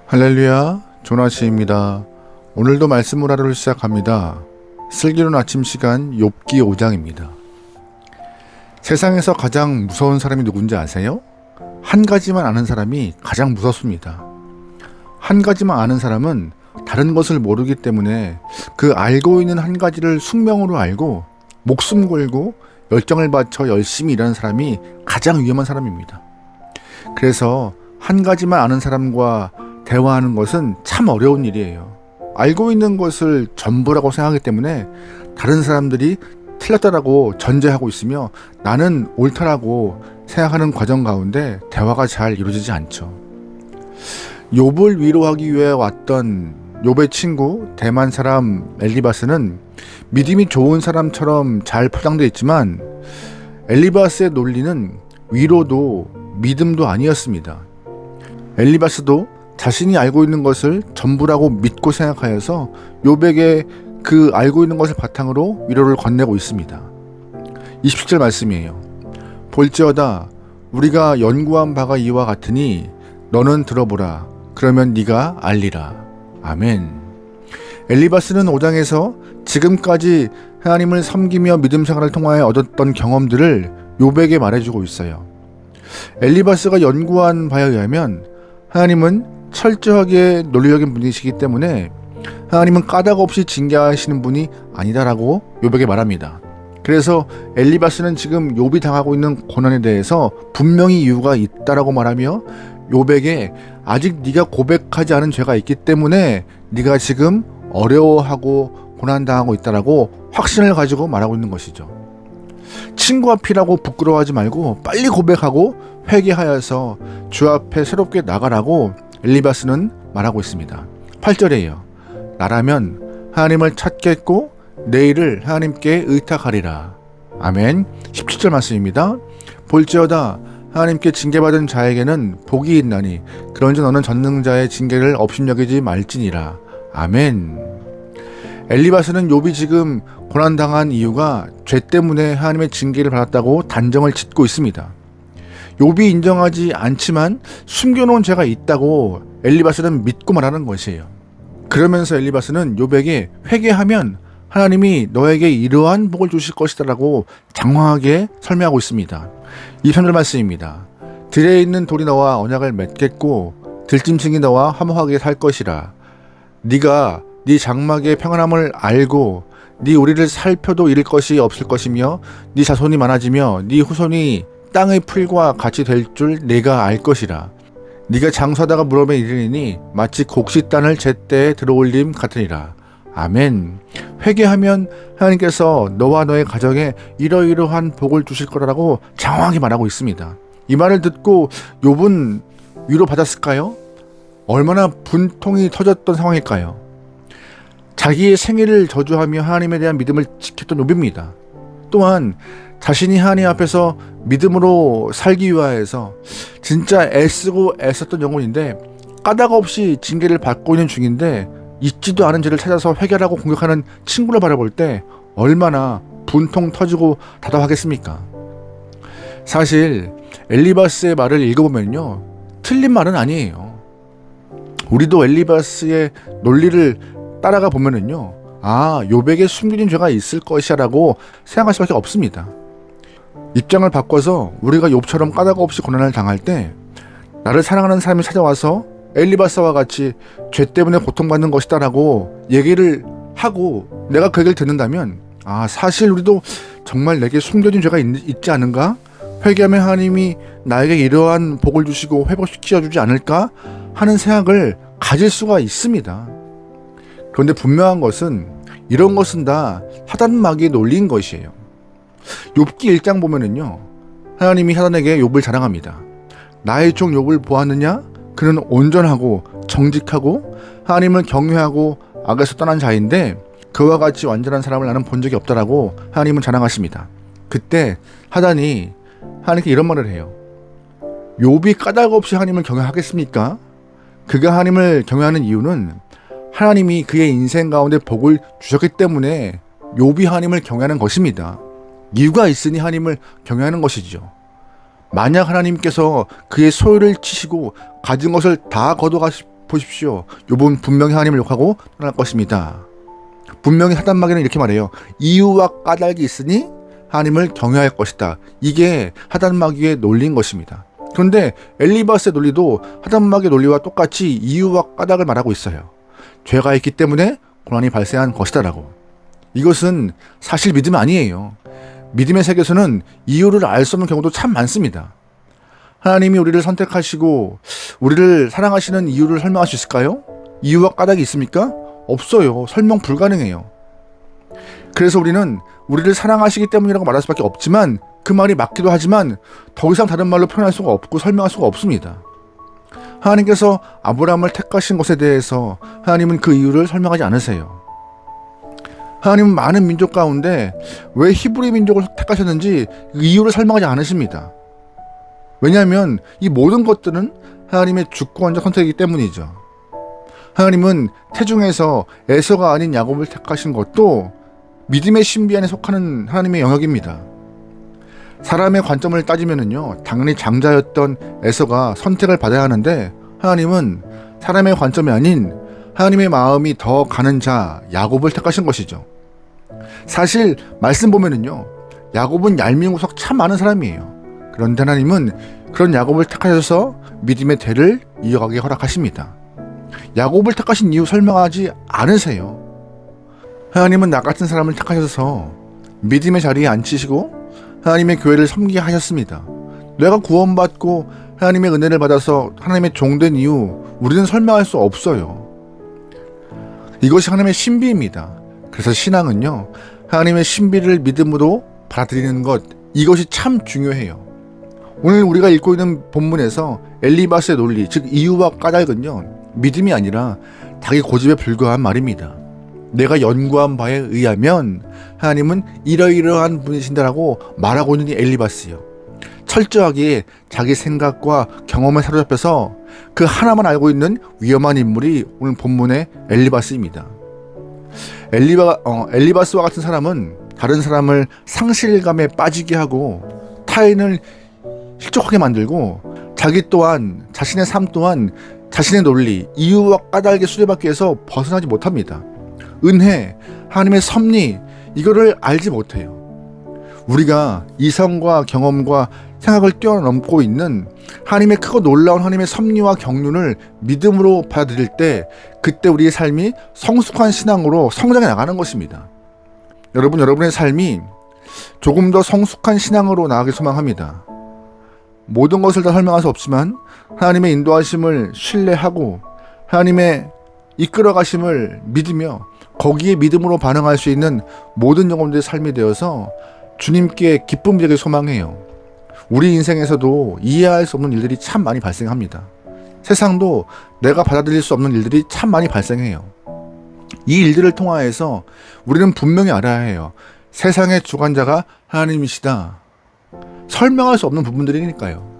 할렐루야, 조나시입니다. 오늘도 말씀을 하루를 시작합니다. 슬기로운 아침 시간 욥기 5장입니다. 세상에서 가장 무서운 사람이 누군지 아세요? 한 가지만 아는 사람이 가장 무섭습니다. 한 가지만 아는 사람은 다른 것을 모르기 때문에 그 알고 있는 한 가지를 숙명으로 알고 목숨 걸고 열정을 바쳐 열심히 일하는 사람이 가장 위험한 사람입니다. 그래서 한 가지만 아는 사람과 대화하는 것은 참 어려운 일이에요. 알고 있는 것을 전부라고 생각하기 때문에 다른 사람들이 틀렸다라고 전제하고 있으며 나는 옳다라고 생각하는 과정 가운데 대화가 잘 이루어지지 않죠. 욥을 위로하기 위해 왔던 욥의 친구 대만 사람 엘리바스는 믿음이 좋은 사람처럼 잘 포장되어 있지만 엘리바스의 논리는 위로도 믿음도 아니었습니다. 엘리바스도 자신이 알고 있는 것을 전부라고 믿고 생각하여서 욥에게 그 알고 있는 것을 바탕으로 위로를 건네고 있습니다. 27절 말씀이에요. 볼지어다 우리가 연구한 바가 이와 같으니 너는 들어보라. 그러면 네가 알리라. 아멘. 엘리바스는 5장에서 지금까지 하나님을 섬기며 믿음 생활을 통하여 얻었던 경험들을 욥에게 말해주고 있어요. 엘리바스가 연구한 바에 의하면 하나님은 철저하게 논리적인 분이시기 때문에 하나님은 까닭 없이 징계하시는 분이 아니다라고 욥에게 말합니다. 그래서 엘리바스는 지금 욥이 당하고 있는 고난에 대해서 분명히 이유가 있다라고 말하며 욥에게 아직 네가 고백하지 않은 죄가 있기 때문에 네가 지금 어려워하고 고난당하고 있다라고 확신을 가지고 말하고 있는 것이죠. 친구 앞이라고 부끄러워하지 말고 빨리 고백하고 회개하여서 주 앞에 새롭게 나가라고 엘리바스는 말하고 있습니다. 8절이에요. 나라면 하나님을 찾겠고 내일을 하나님께 의탁하리라. 아멘. 17절 말씀입니다. 볼지어다 하나님께 징계받은 자에게는 복이 있나니 그런즉 너는 전능자의 징계를 업신여기지 말지니라. 아멘. 엘리바스는 욥이 지금 고난당한 이유가 죄 때문에 하나님의 징계를 받았다고 단정을 짓고 있습니다. 욥이 인정하지 않지만 숨겨놓은 죄가 있다고 엘리바스는 믿고 말하는 것이에요. 그러면서 엘리바스는 욥에게 회개하면 하나님이 너에게 이러한 복을 주실 것이다라고 장황하게 설명하고 있습니다. 23절 말씀입니다. 들에 있는 돌이 너와 언약을 맺겠고 들짐승이 너와 화목하게 살 것이라. 네가 네 장막의 평안함을 알고 네 우리를 살펴도 잃을 것이 없을 것이며 네 자손이 많아지며 네 후손이 땅의 풀과 같이 될 줄 내가 알 것이라. 네가 장수하다가 무덤에 이르리니 마치 곡식단을 제때에 들어올림 같으니라. 아멘. 회개하면 하나님께서 너와 너의 가정에 이러이러한 복을 주실 거라고 장황하게 말하고 있습니다. 이 말을 듣고 욥은 위로받았을까요? 얼마나 분통이 터졌던 상황일까요? 자기의 생애를 저주하며 하나님에 대한 믿음을 지켰던 욥입니다. 또한 자신이 하나님 앞에서 믿음으로 살기 위하여서 진짜 애쓰고 애썼던 영혼인데 까닭 없이 징계를 받고 있는 중인데 잊지도 않은 죄를 찾아서 회개하라고 공격하는 친구를 바라볼 때 얼마나 분통 터지고 답답하겠습니까? 사실 엘리바스의 말을 읽어보면요, 틀린 말은 아니에요. 우리도 엘리바스의 논리를 따라가 보면은요, 욥에게 숨겨진 죄가 있을 것이라고 생각할 수밖에 없습니다. 입장을 바꿔서 우리가 욥처럼 까닭 없이 고난을 당할 때 나를 사랑하는 사람이 찾아와서 엘리바스와 같이 죄 때문에 고통받는 것이다 라고 얘기를 하고 내가 그 얘기를 듣는다면 사실 우리도 정말 내게 숨겨진 죄가 있지 않은가? 회개하면 하나님이 나에게 이러한 복을 주시고 회복시켜주지 않을까? 하는 생각을 가질 수가 있습니다. 그런데 분명한 것은 이런 것은 다 사단마귀의 논리인 것이에요. 욥기 1장 보면은요, 하나님이 사단에게 욥을 자랑합니다. 나의 종 욥을 보았느냐? 그는 온전하고 정직하고 하나님을 경외하고 악에서 떠난 자인데 그와 같이 완전한 사람을 나는 본 적이 없다라고 하나님은 자랑하십니다. 그때 사단이 하나님께 이런 말을 해요. 욥이 까닭 없이 하나님을 경외하겠습니까? 그가 하나님을 경외하는 이유는 하나님이 그의 인생 가운데 복을 주셨기 때문에 욥이 하나님을 경외하는 것입니다. 이유가 있으니 하나님을 경외하는 것이죠. 만약 하나님께서 그의 소유를 치시고 가진 것을 다 거둬가 보십시오. 욥은 분명히 하나님을 욕하고 떠날 것입니다. 분명히 하단마귀는 이렇게 말해요. 이유와 까닭이 있으니 하나님을 경외할 것이다. 이게 하단마귀의 논리인 것입니다. 그런데 엘리바스의 논리도 하단마귀의 논리와 똑같이 이유와 까닭을 말하고 있어요. 죄가 있기 때문에 고난이 발생한 것이다라고. 이것은 사실 믿음 아니에요. 믿음의 세계에서는 이유를 알 수 없는 경우도 참 많습니다. 하나님이 우리를 선택하시고 우리를 사랑하시는 이유를 설명할 수 있을까요? 이유와 까닭이 있습니까? 없어요. 설명 불가능해요. 그래서 우리는 우리를 사랑하시기 때문이라고 말할 수밖에 없지만 그 말이 맞기도 하지만 더 이상 다른 말로 표현할 수가 없고 설명할 수가 없습니다. 하나님께서 아브라함을 택하신 것에 대해서 하나님은 그 이유를 설명하지 않으세요. 하나님은 많은 민족 가운데 왜 히브리 민족을 택하셨는지 그 이유를 설명하지 않으십니다. 왜냐하면 이 모든 것들은 하나님의 주권적 선택이기 때문이죠. 하나님은 태중에서 에서가 아닌 야곱을 택하신 것도 믿음의 신비 안에 속하는 하나님의 영역입니다. 사람의 관점을 따지면은요, 당연히 장자였던 에서가 선택을 받아야 하는데 하나님은 사람의 관점이 아닌 하나님의 마음이 더 가는 자 야곱을 택하신 것이죠. 사실 말씀 보면은요, 야곱은 얄미운 구석 참 많은 사람이에요. 그런데 하나님은 그런 야곱을 택하셔서 믿음의 대를 이어가게 허락하십니다. 야곱을 택하신 이유 설명하지 않으세요. 하나님은 나 같은 사람을 택하셔서 믿음의 자리에 앉히시고 하나님의 교회를 섬기게 하셨습니다. 내가 구원받고 하나님의 은혜를 받아서 하나님의 종된 이유 우리는 설명할 수 없어요. 이것이 하나님의 신비입니다. 그래서 신앙은요, 하나님의 신비를 믿음으로 받아들이는 것, 이것이 참 중요해요. 오늘 우리가 읽고 있는 본문에서 엘리바스의 논리, 즉 이유와 까닭은요, 믿음이 아니라 자기 고집에 불과한 말입니다. 내가 연구한 바에 의하면 하나님은 이러이러한 분이신다라고 말하고 있는 이 엘리바스요. 철저하게 자기 생각과 경험에 사로잡혀서 그 하나만 알고 있는 위험한 인물이 오늘 본문의 엘리바스입니다. 엘리바스와 같은 사람은 다른 사람을 상실감에 빠지게 하고 타인을 실족하게 만들고 자기 또한 자신의 삶 또한 자신의 논리, 이유와 까닭의 수레바퀴 에서 벗어나지 못합니다. 은혜, 하나님의 섭리, 이거를 알지 못해요. 우리가 이성과 경험과 생각을 뛰어넘고 있는 하나님의 크고 놀라운 하나님의 섭리와 경륜을 믿음으로 받아들일 때 그때 우리의 삶이 성숙한 신앙으로 성장해 나가는 것입니다. 여러분의 삶이 조금 더 성숙한 신앙으로 나아가길 소망합니다. 모든 것을 다 설명할 수 없지만 하나님의 인도하심을 신뢰하고 하나님의 이끌어가심을 믿으며 거기에 믿음으로 반응할 수 있는 모든 영혼들의 삶이 되어서 주님께 기쁨 되길 소망해요. 우리 인생에서도 이해할 수 없는 일들이 참 많이 발생합니다. 세상도 내가 받아들일 수 없는 일들이 참 많이 발생해요. 이 일들을 통하여서 우리는 분명히 알아야 해요. 세상의 주관자가 하나님이시다. 설명할 수 없는 부분들이니까요.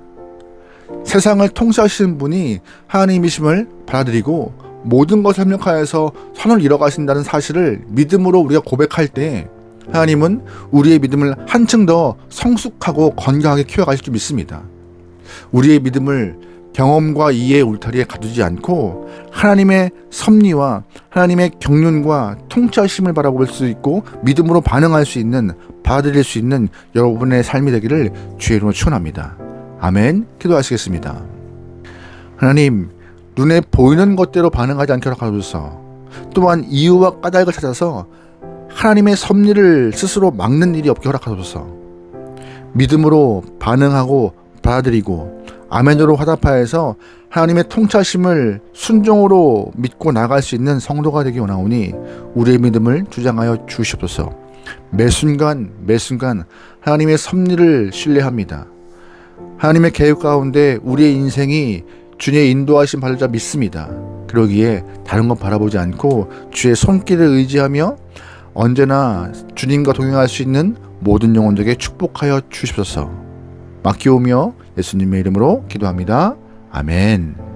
세상을 통치하시는 분이 하나님이심을 받아들이고 모든 것을 협력하여서 선을 이뤄가신다는 사실을 믿음으로 우리가 고백할 때 하나님은 우리의 믿음을 한층 더 성숙하고 건강하게 키워가실 줄 믿습니다. 우리의 믿음을 경험과 이해의 울타리에 가두지 않고 하나님의 섭리와 하나님의 경륜과 통치하심을 바라볼 수 있고 믿음으로 반응할 수 있는, 받아들일 수 있는 여러분의 삶이 되기를 주의 이름으로 축원합니다. 아멘. 기도하시겠습니다. 하나님, 눈에 보이는 것대로 반응하지 않게 허락하소서. 또한 이유와 까닭을 찾아서 하나님의 섭리를 스스로 막는 일이 없게 허락하소서. 믿음으로 반응하고 받아들이고 아멘으로 화답하여서 하나님의 통치하심을 순종으로 믿고 나갈 수 있는 성도가 되기 원하오니 우리의 믿음을 주장하여 주시옵소서. 매 순간 하나님의 섭리를 신뢰합니다. 하나님의 계획 가운데 우리의 인생이 주님의 인도하심 받을 자 믿습니다. 그러기에 다른 것 바라보지 않고 주의 손길을 의지하며 언제나 주님과 동행할 수 있는 모든 영혼들에게 축복하여 주시옵소서. 맡기오며 예수님의 이름으로 기도합니다. 아멘.